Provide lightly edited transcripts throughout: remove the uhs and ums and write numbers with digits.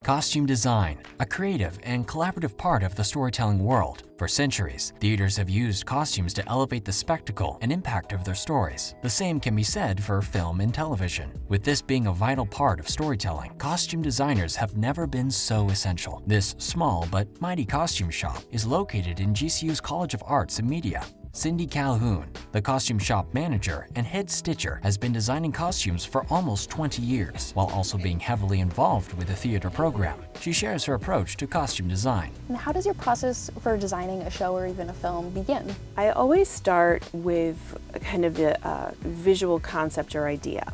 Costume design, a creative and collaborative part of the storytelling world. For centuries, theaters have used costumes to elevate the spectacle and impact of their stories. The same can be said for film and television. With this being a vital part of storytelling, costume designers have never been so essential. This small but mighty costume shop is located in GCU's College of Arts and Media. Cindy Calhoun, the costume shop manager and head stitcher, has been designing costumes for almost 20 years, while also being heavily involved with the theater program. She shares her approach to costume design. And how does your process for designing a show or even a film begin? I always start with kind of a visual concept or idea.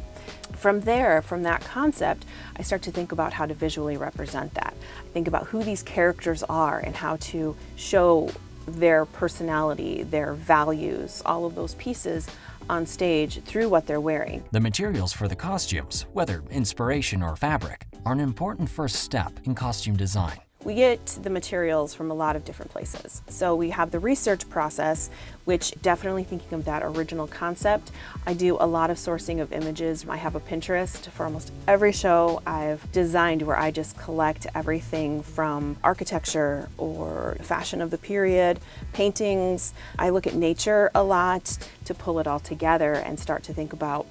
From there, from that concept, I start to think about how to visually represent that. I think about who these characters are and how to show their personality, their values, all of those pieces on stage through what they're wearing. The materials for the costumes, whether inspiration or fabric, are an important first step in costume design. We get the materials from a lot of different places. So we have the research process, which definitely thinking of that original concept. I do a lot of sourcing of images. I have a Pinterest for almost every show I've designed where I just collect everything from architecture or fashion of the period, paintings. I look at nature a lot to pull it all together and start to think about,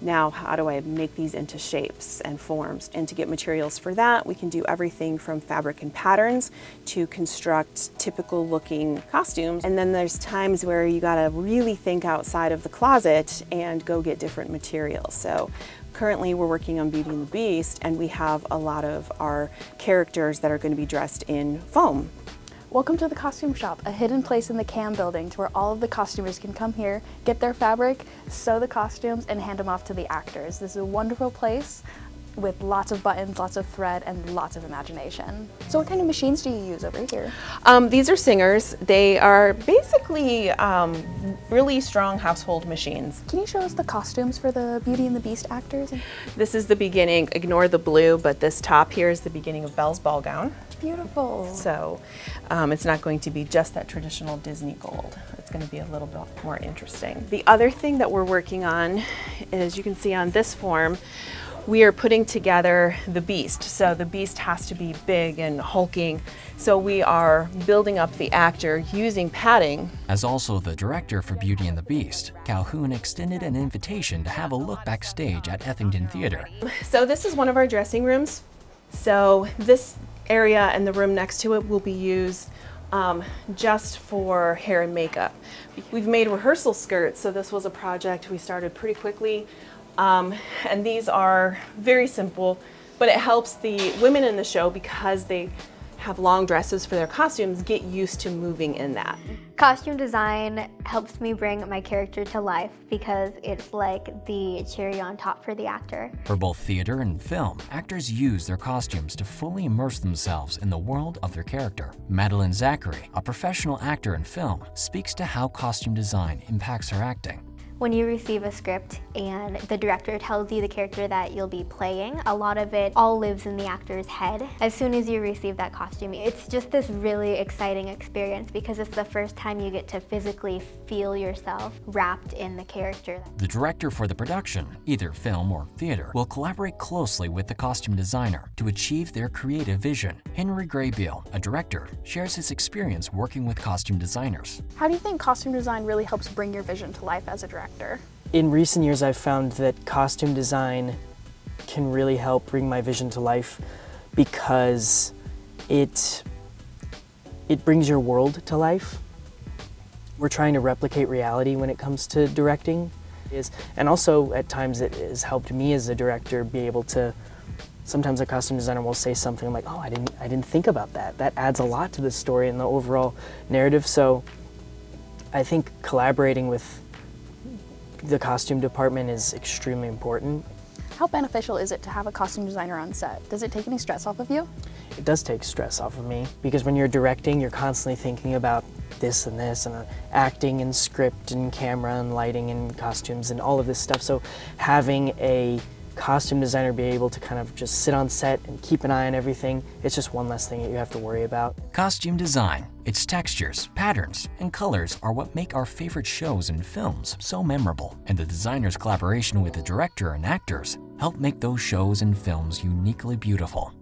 now, how do I make these into shapes and forms? And to get materials for that, we can do everything from fabric and patterns to construct typical looking costumes. And then there's times where you gotta really think outside of the closet and go get different materials. So currently we're working on Beauty and the Beast, and we have a lot of our characters that are gonna be dressed in foam. Welcome to the Costume Shop, a hidden place in the CAM building to where all of the costumers can come here, get their fabric, sew the costumes, and hand them off to the actors. This is a wonderful place with lots of buttons, lots of thread, and lots of imagination. So what kind of machines do you use over here? These are singers. They are basically really strong household machines. Can you show us the costumes for the Beauty and the Beast actors? This is the beginning, ignore the blue, but this top here is the beginning of Belle's ball gown. Beautiful. So it's not going to be just that traditional Disney gold. It's going to be a little bit more interesting. The other thing that we're working on, as you can see on this form, we are putting together the Beast. So the Beast has to be big and hulking. So we are building up the actor using padding. As also the director for Beauty and the Beast, Calhoun extended an invitation to have a look backstage at Effington Theater. So this is one of our dressing rooms. So this area and the room next to it will be used just for hair and makeup. We've made rehearsal skirts, so this was a project we started pretty quickly. And these are very simple, but it helps the women in the show, because they have long dresses for their costumes, get used to moving in that. Costume design helps me bring my character to life because it's like the cherry on top for the actor. For both theater and film, actors use their costumes to fully immerse themselves in the world of their character. Madeline Zachary, a professional actor in film, speaks to how costume design impacts her acting. When you receive a script and the director tells you the character that you'll be playing, a lot of it all lives in the actor's head. As soon as you receive that costume, it's just this really exciting experience because it's the first time you get to physically feel yourself wrapped in the character. The director for the production, either film or theater, will collaborate closely with the costume designer to achieve their creative vision. Henry Graybill, a director, shares his experience working with costume designers. How do you think costume design really helps bring your vision to life as a director? In recent years, I've found that costume design can really help bring my vision to life because it brings your world to life. We're trying to replicate reality when it comes to directing. And also, at times, it has helped me as a director be able to, sometimes a costume designer will say something like, oh, I didn't think about that. That adds a lot to the story and the overall narrative. So I think collaborating with the costume department is extremely important. How beneficial is it to have a costume designer on set? Does it take any stress off of you? It does take stress off of me because when you're directing, you're constantly thinking about this and acting and script and camera and lighting and costumes and all of this stuff. So having a costume designer be able to kind of just sit on set and keep an eye on everything, it's just one less thing that you have to worry about. Costume design, its textures, patterns, and colors are what make our favorite shows and films so memorable, and the designer's collaboration with the director and actors help make those shows and films uniquely beautiful.